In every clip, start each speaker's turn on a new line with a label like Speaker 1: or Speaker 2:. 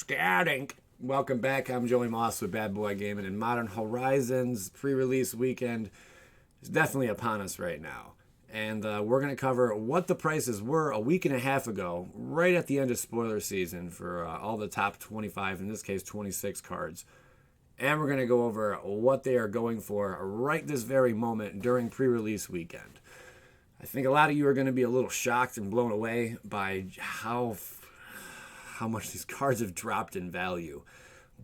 Speaker 1: Scatting. Welcome back. I'm Joey Moss with Bad Boy Gaming, and Modern Horizons pre-release weekend is definitely upon us right now. And we're going to cover what the prices were a week and a half ago, right at the end of spoiler season for all the top 25, in this case 26 cards. And we're going to go over what they are going for right this very moment during pre-release weekend. I think a lot of you are going to be a little shocked and blown away by how much these cards have dropped in value.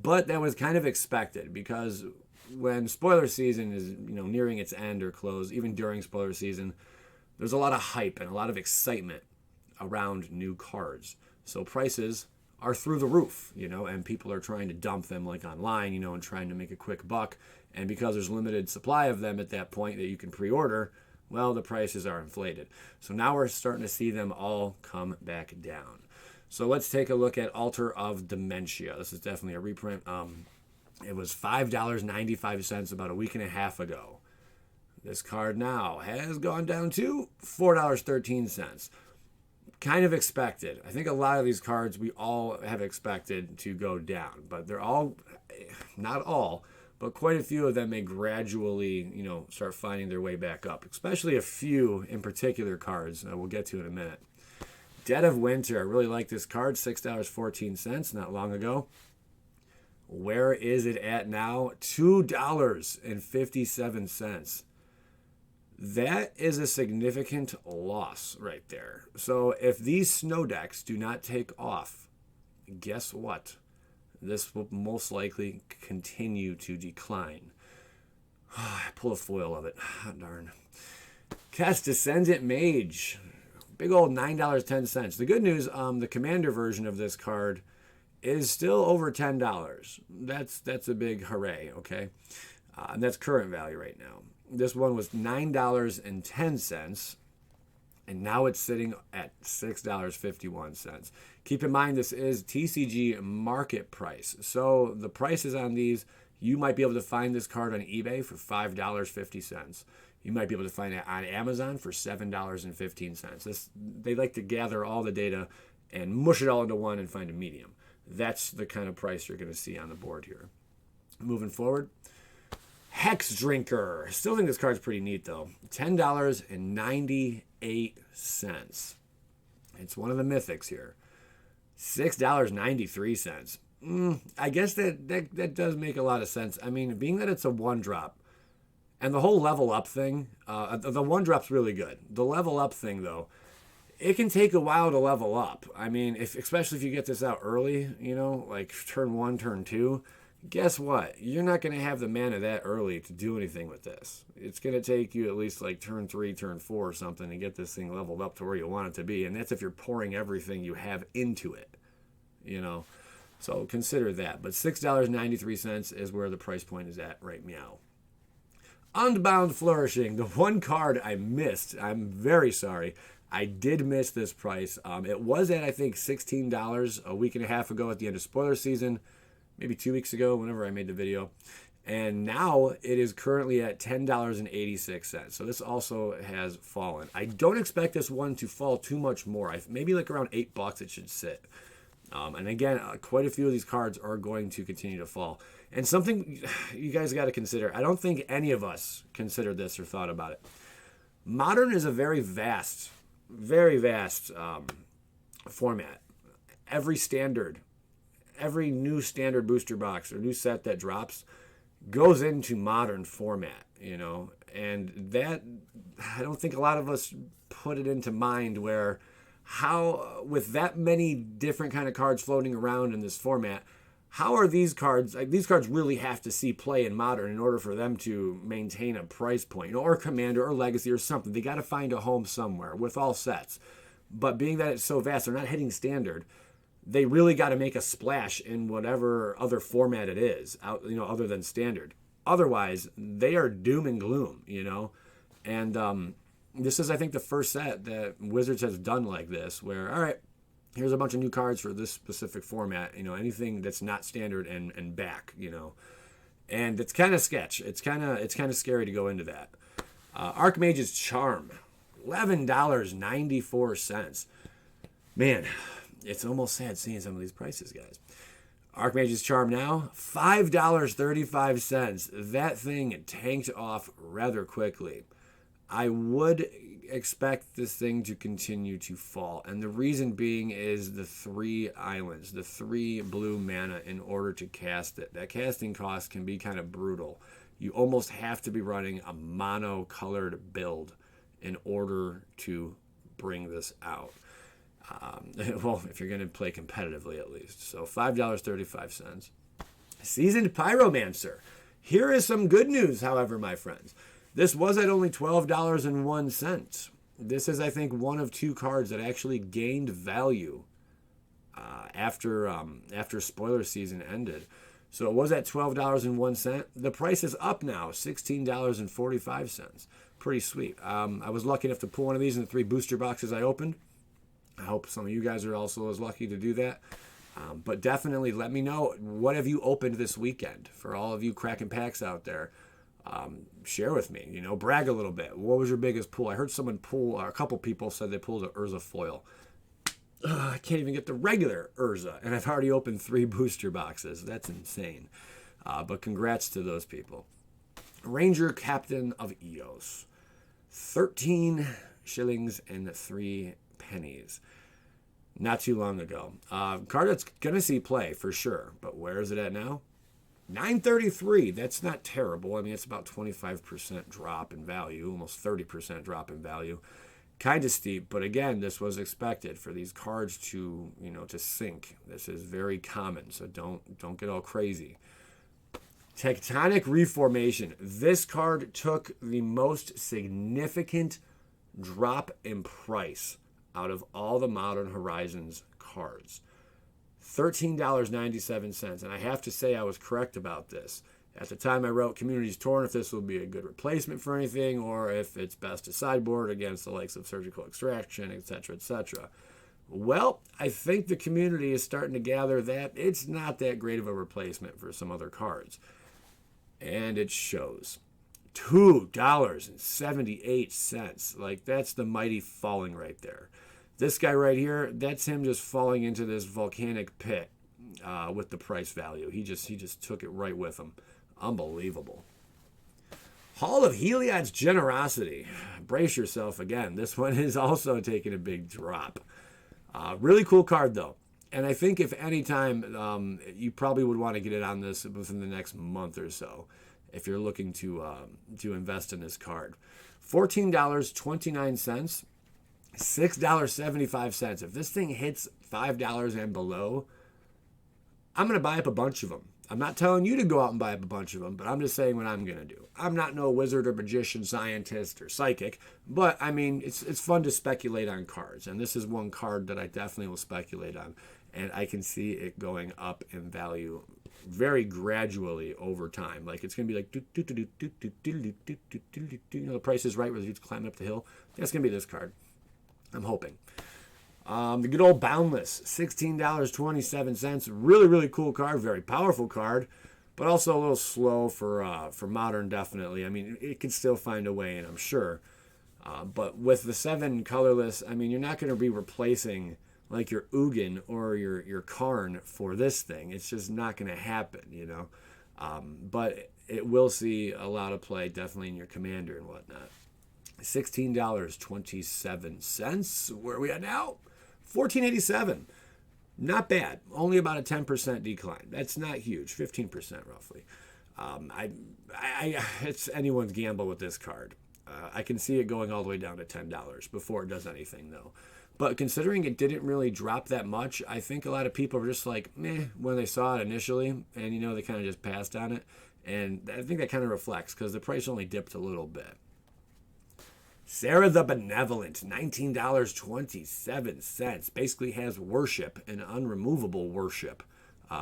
Speaker 1: But that was kind of expected, because when spoiler season is nearing its end or close, even during spoiler season, there's a lot of hype and a lot of excitement around new cards. So prices are through the roof, and people are trying to dump them like online, and trying to make a quick buck. And because there's limited supply of them at that point that you can pre-order, well, the prices are inflated. So now we're starting to see them all come back down. So let's take a look at Altar of Dementia. This is definitely a reprint. It was $5.95 about a week and a half ago. This card now has gone down to $4.13. Kind of expected. I think a lot of these cards we all have expected to go down, but they're all, not all, but quite a few of them may gradually, start finding their way back up, especially a few in particular cards that we'll get to in a minute. Dead of Winter. I really like this card. $6.14 not long ago. Where is it at now? $2.57. That is a significant loss right there. So if these snow decks do not take off, guess what? This will most likely continue to decline. I pull a foil of it. Oh, darn. Cast Descendant Mage. Big old $9.10. The good news, the Commander version of this card is still over $10. That's a big hooray, okay? And that's current value right now. This one was $9.10, and now it's sitting at $6.51. Keep in mind, this is TCG market price. So the prices on these, you might be able to find this card on eBay for $5.50. You might be able to find it on Amazon for $7.15. They like to gather all the data and mush it all into one and find a medium. That's the kind of price you're going to see on the board here. Moving forward, Hex Drinker. Still think this card's pretty neat, though. $10.98. It's one of the mythics here. $6.93. I guess that does make a lot of sense. I mean, being that it's a one-drop, and the whole level up thing, the one drop's really good. The level up thing, though, it can take a while to level up. I mean, especially if you get this out early, like turn 1, turn 2, guess what? You're not going to have the mana that early to do anything with this. It's going to take you at least like turn 3, turn 4 or something to get this thing leveled up to where you want it to be. And that's if you're pouring everything you have into it, So consider that. But $6.93 is where the price point is at right now. Unbound Flourishing, the one card I missed. I'm very sorry. I did miss this price. It was at, I think, $16 a week and a half ago at the end of spoiler season, maybe 2 weeks ago, whenever I made the video. And now it is currently at $10.86. So this also has fallen. I don't expect this one to fall too much more. Maybe like around $8 it should sit. And again, quite a few of these cards are going to continue to fall. And something you guys got to consider, I don't think any of us considered this or thought about it. Modern is a very vast format. Every new standard booster box or new set that drops goes into Modern format, and that, I don't think a lot of us put it into mind where how, with that many different kind of cards floating around in this format, how are these cards, these cards really have to see play in Modern in order for them to maintain a price point, or Commander or Legacy or something. They got to find a home somewhere with all sets. But being that it's so vast, they're not hitting Standard. They really got to make a splash in whatever other format it is, other than Standard. Otherwise, they are doom and gloom, And this is, I think, the first set that Wizards has done like this, where, all right, here's a bunch of new cards for this specific format, anything that's not Standard and back, And it's kind of sketch. It's kind of scary to go into that. Archmage's Charm, $11.94. Man, it's almost sad seeing some of these prices, guys. Archmage's Charm now, $5.35. That thing tanked off rather quickly. I would expect this thing to continue to fall. And the reason being is the 3 islands, the 3 blue mana in order to cast it. That casting cost can be kind of brutal. You almost have to be running a mono-colored build in order to bring this out. Well, if you're going to play competitively at least. So $5.35. Seasoned Pyromancer. Here is some good news, however, my friends. This was at only $12.01. This is, I think, one of 2 cards that actually gained value after spoiler season ended. So it was at $12.01. The price is up now, $16.45. Pretty sweet. I was lucky enough to pull one of these in the 3 booster boxes I opened. I hope some of you guys are also as lucky to do that. But definitely let me know, what have you opened this weekend? For all of you cracking packs out there, share with me, you know, brag a little bit. What was your biggest pull? I heard someone pull, a couple people said they pulled an Urza foil. I can't even get the regular Urza, and I've already opened 3 booster boxes. That's insane. But congrats to those people. Ranger Captain of Eos. 13 shillings and 3 pennies. Not too long ago. Card that's going to see play for sure. But where is it at now? $9.33. That's not terrible. I mean, it's about 25% drop in value, almost 30% drop in value. Kind of steep, but again, this was expected for these cards to, you know, to sink. This is very common, so don't get all crazy. Tectonic Reformation. This card took the most significant drop in price out of all the Modern Horizons cards. $13.97, and I have to say I was correct about this. At the time I wrote Community's Torn, if this will be a good replacement for anything, or if it's best to sideboard against the likes of Surgical Extraction, etc., etc. Well, I think the community is starting to gather that it's not that great of a replacement for some other cards. And it shows. $2.78. Like, that's the mighty falling right there. This guy right here, that's him just falling into this volcanic pit with the price value. He just took it right with him. Unbelievable. Hall of Heliod's Generosity. Brace yourself again. This one is also taking a big drop. Really cool card, though. And I think if any time, you probably would want to get it on this within the next month or so if you're looking to invest in this card. $14.29. $6.75. If this thing hits $5 and below, I'm going to buy up a bunch of them. I'm not telling you to go out and buy up a bunch of them, but I'm just saying what I'm going to do. I'm not no wizard or magician, scientist, or psychic, but I mean, it's fun to speculate on cards, and this is one card that I definitely will speculate on, and I can see it going up in value very gradually over time. Like, it's going to be like, you know, the Price is Right, where you're climbing up the hill. That's going to be this card. I'm hoping. The good old Boundless, $16.27. Really, really cool card. Very powerful card, but also a little slow for Modern, definitely. I mean, it could still find a way in, I'm sure. But with the 7 colorless, I mean, you're not going to be replacing like your Ugin or your Karn for this thing. It's just not going to happen, you know. But it will see a lot of play, definitely in your Commander and whatnot. $16.27. Where are we at now? $14.87. Not bad. Only about a 10% decline. That's not huge. 15% roughly. It's anyone's gamble with this card. I can see it going all the way down to $10 before it does anything, though. But considering it didn't really drop that much, I think a lot of people were just like, meh, when they saw it initially, and, you know, they kind of just passed on it. And I think that kind of reflects, because the price only dipped a little bit. Sarah the Benevolent, $19.27. Basically has worship, an unremovable worship,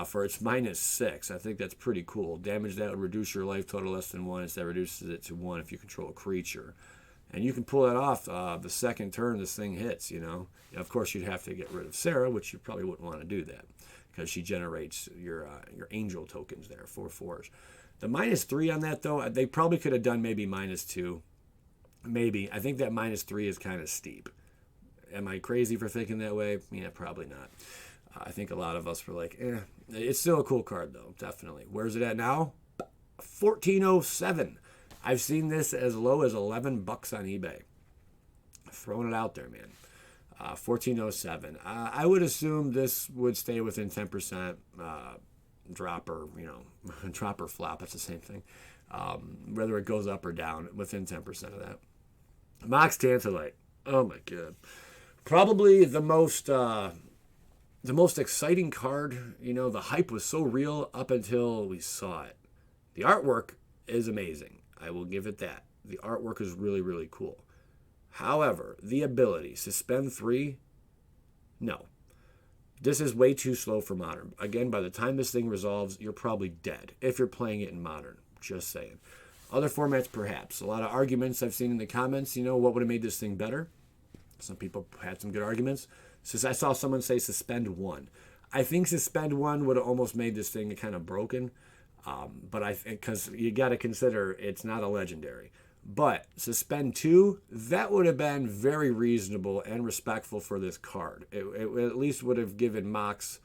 Speaker 1: for its -6. I think that's pretty cool. Damage that would reduce your life total less than 1. Instead reduces it to 1 if you control a creature. And you can pull that off the second turn this thing hits, you know. Of course, you'd have to get rid of Sarah, which you probably wouldn't want to do that, because she generates your angel tokens there, 4/4s. The -3 on that, though, they probably could have done maybe -2. Maybe. I think that -3 is kind of steep. Am I crazy for thinking that way? Yeah, probably not. I think a lot of us were like, It's still a cool card, though, definitely. Where's it at now? 1407. I've seen this as low as $11 on eBay. Throwing it out there, man. 1407. I would assume this would stay within 10% drop or, drop or flop. That's the same thing. Whether it goes up or down, within 10% of that. Mox Tantalite. Oh, my God. Probably the most exciting card. The hype was so real up until we saw it. The artwork is amazing. I will give it that. The artwork is really, really cool. However, the ability, suspend 3, no. This is way too slow for Modern. Again, by the time this thing resolves, you're probably dead if you're playing it in Modern. Just saying. Other formats, perhaps. A lot of arguments I've seen in the comments, what would have made this thing better? Some people had some good arguments. I saw someone say suspend 1. I think suspend 1 would have almost made this thing kind of broken. But I think, because you got to consider it's not a legendary. But suspend 2, that would have been very reasonable and respectful for this card. It at least would have given Mox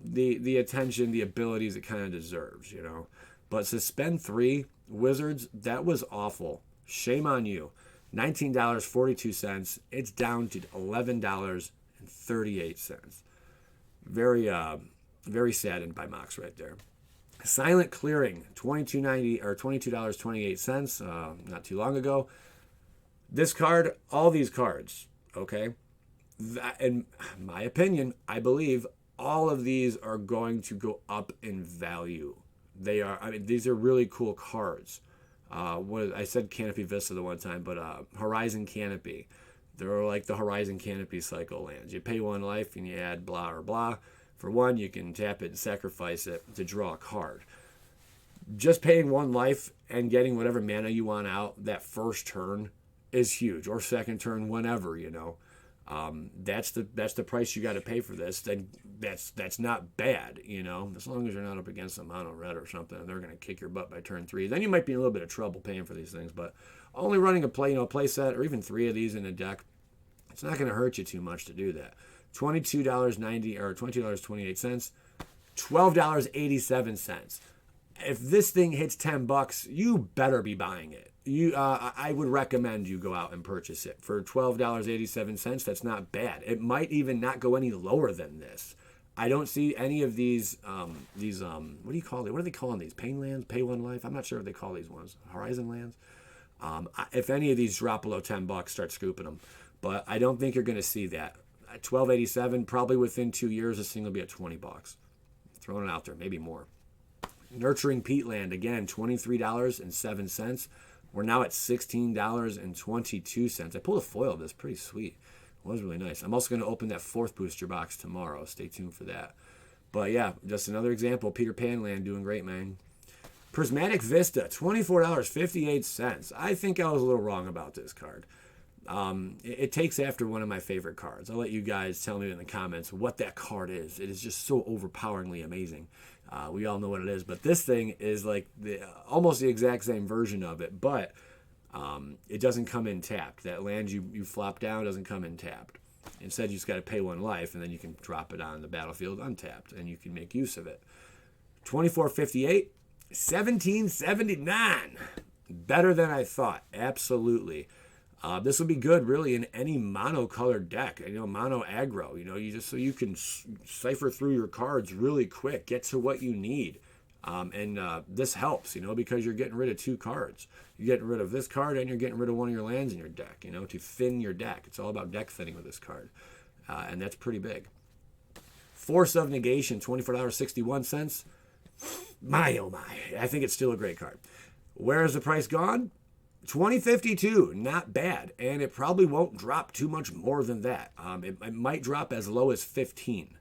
Speaker 1: the attention, the abilities it kind of deserves, But suspend 3, Wizards, that was awful. Shame on you. $19.42. It's down to $11.38. Very saddened by Mox right there. Silent Clearing, $22.90 or $22.28, not too long ago. This card, all these cards, okay? In my opinion, I believe all of these are going to go up in value. These are really cool cards. I said Canopy Vista the one time, but Horizon Canopy. They're like the Horizon Canopy cycle lands. You pay 1 life and you add blah or blah. For 1, you can tap it and sacrifice it to draw a card. Just paying 1 life and getting whatever mana you want out that first turn is huge, or second turn, whenever, That's the price you got to pay for this. Then that's not bad, As long as you're not up against a mono red or something, and they're going to kick your butt by turn 3. Then you might be in a little bit of trouble paying for these things. But only running a play set or even 3 of these in a deck, it's not going to hurt you too much to do that. $22.90 or $22.28, $12.87. If this thing hits $10, you better be buying it. I would recommend you go out and purchase it for $12.87. That's not bad. It might even not go any lower than this. I don't see any of these what do you call it? What are they calling these? Pain lands, pay 1 life. I'm not sure what they call these ones. Horizon lands. If any of these drop below $10, start scooping them. But I don't think you're going to see that. At $12.87, probably within 2 years, this thing will be at $20. Throwing it out there, maybe more. Nurturing Peatland, again, $23.07. We're now at $16.22. I pulled a foil of this, pretty sweet. It was really nice. I'm also going to open that 4th booster box tomorrow. Stay tuned for that. But yeah, just another example. Peter Pan Land doing great, man. Prismatic Vista, $24.58. I think I was a little wrong about this card. It takes after one of my favorite cards. I'll let you guys tell me in the comments what that card is. It is just so overpoweringly amazing. We all know what it is, but this thing is like almost the exact same version of it, but it doesn't come in tapped. That land you flop down doesn't come in tapped. Instead, you just got to pay 1 life, and then you can drop it on the battlefield untapped, and you can make use of it. $24.58, $17.79. Better than I thought, absolutely. This would be good, really, in any mono-colored deck. Mono aggro. So you can cipher through your cards really quick, get to what you need, and this helps. Because you're getting rid of 2 cards. You're getting rid of this card, and you're getting rid of one of your lands in your deck. To thin your deck. It's all about deck thinning with this card, and that's pretty big. Force of Negation, $24.61. My oh my! I think it's still a great card. Where has the price gone? $20.52, not bad, and it probably won't drop too much more than that. It might drop as low as 15,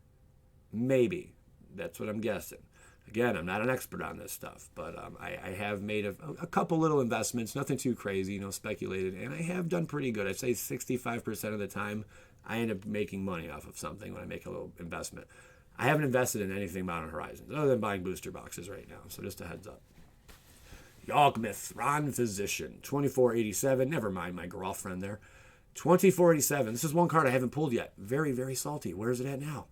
Speaker 1: maybe. That's what I'm guessing. Again, I'm not an expert on this stuff, but I have made a couple little investments, nothing too crazy, speculated, and I have done pretty good. I'd say 65% of the time, I end up making money off of something when I make a little investment. I haven't invested in anything Modern Horizons, other than buying booster boxes right now, so just a heads up. Yawgmoth, Ron Physician, $24.87. Never mind my girlfriend there. $24.87. This is one card I haven't pulled yet. Very, very salty. Where is it at now?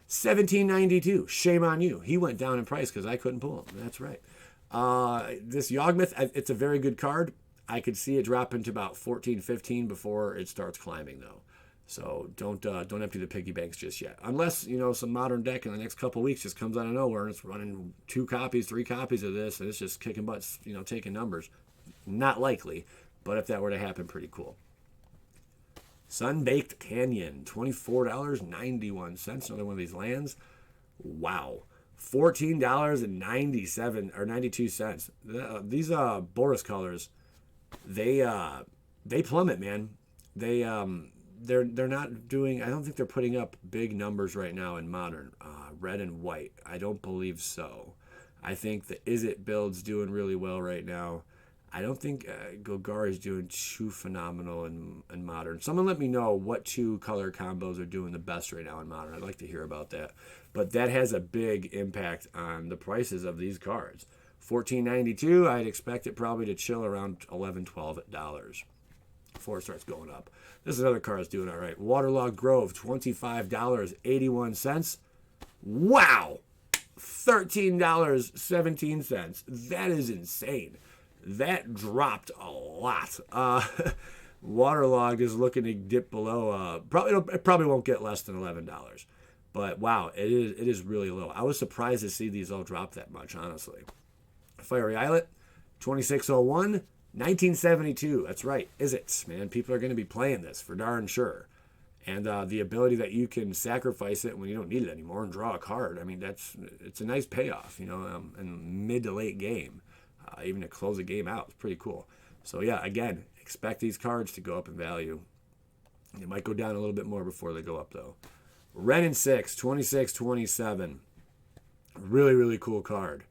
Speaker 1: $17.92. Shame on you. He went down in price because I couldn't pull him. That's right. This Yawgmoth, it's a very good card. I could see it dropping to about 14, 15 before it starts climbing, though. So don't empty the piggy banks just yet. Unless, some modern deck in the next couple weeks just comes out of nowhere and it's running 2 copies, 3 copies of this, and it's just kicking butts, taking numbers. Not likely, but if that were to happen, pretty cool. Sun-Baked Canyon, $24.91. Another one of these lands. Wow. $14.97 or 92 cents. These Boris colors, they plummet, man. They're not doing, I don't think they're putting up big numbers right now in modern, red and white. I don't believe so. I think the Is It build's doing really well right now. I don't think Golgari is doing too phenomenal in modern. Someone let me know what 2 color combos are doing the best right now in modern. I'd like to hear about that. But that has a big impact on the prices of these cards. $14.92, I'd expect it probably to chill around $11, $12 before it starts going up. This is another card that's doing all right. Waterlogged Grove, $25.81. Wow! $13.17. That is insane. That dropped a lot. Waterlogged is looking to dip below. It probably won't get less than $11. But wow, it is really low. I was surprised to see these all drop that much, honestly. Fiery Islet, 2601, 1972. That's right. Is it, man? People are going to be playing this for darn sure. And the ability that you can sacrifice it when you don't need it anymore and draw a card. I mean, it's a nice payoff, in mid to late game. Even to close a game out. It's pretty cool. So yeah, again, expect these cards to go up in value. They might go down a little bit more before they go up, though. Ren and 6, 2627. Really, really cool card.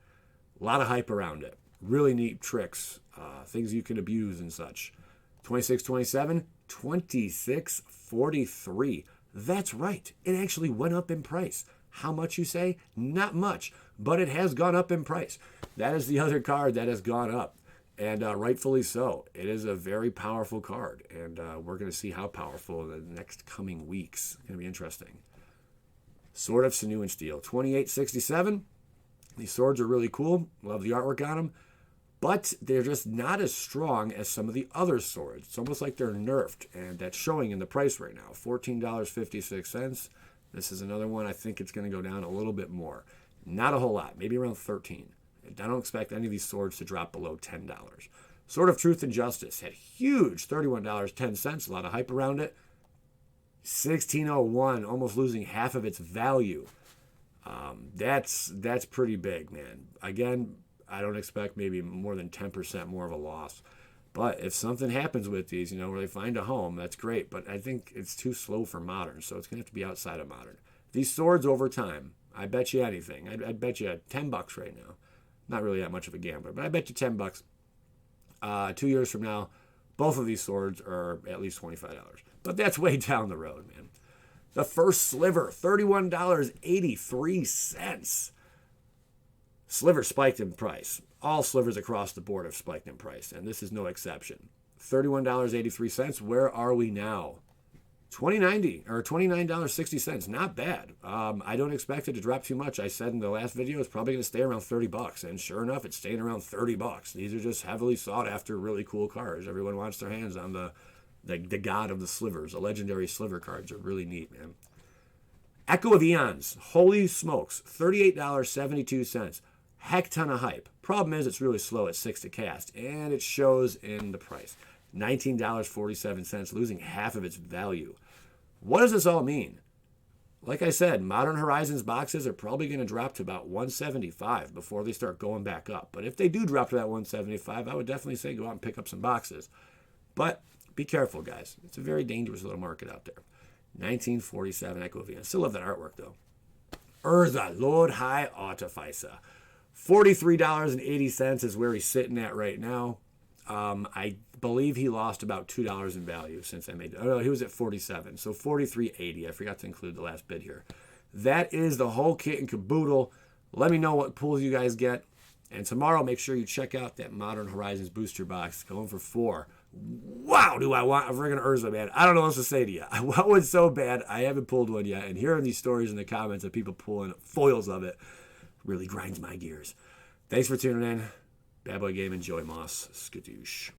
Speaker 1: A lot of hype around it. Really neat tricks. Things you can abuse and such. 2627, 2643. That's right. It actually went up in price. How much, you say? Not much, but it has gone up in price. That is the other card that has gone up, and rightfully so. It is a very powerful card, and we're going to see how powerful in the next coming weeks. It's going to be interesting. Sword of Sinew and Steel, 2867. These swords are really cool. Love the artwork on them, but they're just not as strong as some of the other swords. It's almost like they're nerfed, and that's showing in the price right now, $14.56. This is another one. I think it's going to go down a little bit more. Not a whole lot. Maybe around $13. I don't expect any of these swords to drop below $10. Sword of Truth and Justice had huge $31.10. A lot of hype around it. 1601, almost losing half of its value. That's pretty big, man. Again, I don't expect maybe more than 10% more of a loss. But if something happens with these, where they find a home, that's great. But I think it's too slow for modern, so it's going to have to be outside of modern. These swords over time, I bet you anything. I'd bet you $10 right now. Not really that much of a gambler, but I bet you $10. 2 years from now, both of these swords are at least $25. But that's way down the road, man. The first sliver, $31.83. Sliver spiked in price. All slivers across the board have spiked in price, and this is no exception. $31.83. Where are we now? $20.90 or $29.60. Not bad. I don't expect it to drop too much. I said in the last video it's probably going to stay around $30, and sure enough, it's staying around $30. These are just heavily sought after, really cool cards. Everyone wants their hands on the god of the slivers. The legendary sliver cards are really neat, man. Echo of Eons. Holy smokes. $38.72. Heck ton of hype. Problem is it's really slow at 6 to cast, and it shows in the price. $19.47, losing half of its value. What does this all mean? Like I said, Modern Horizons boxes are probably going to drop to about $175 before they start going back up. But if they do drop to that $175, I would definitely say go out and pick up some boxes. But be careful, guys. It's a very dangerous little market out there. 1947 Echo of Eons. Still love that artwork, though. Urza, Lord High Artificer. $43.80 is where he's sitting at right now. I believe he lost about $2 in value since I made it. Oh, no, he was at 47, so $43.80. I forgot to include the last bid here. That is the whole kit and caboodle. Let me know what pulls you guys get. And tomorrow, make sure you check out that Modern Horizons booster box. Going for 4. wow, do I want a friggin' Urza, man. I don't know what else to say to you. I want one so bad. I haven't pulled one yet. And hearing these stories in the comments of people pulling foils of it really grinds my gears. Thanks for tuning in. Bad Boy Gaming, Joey Moss, skadoosh.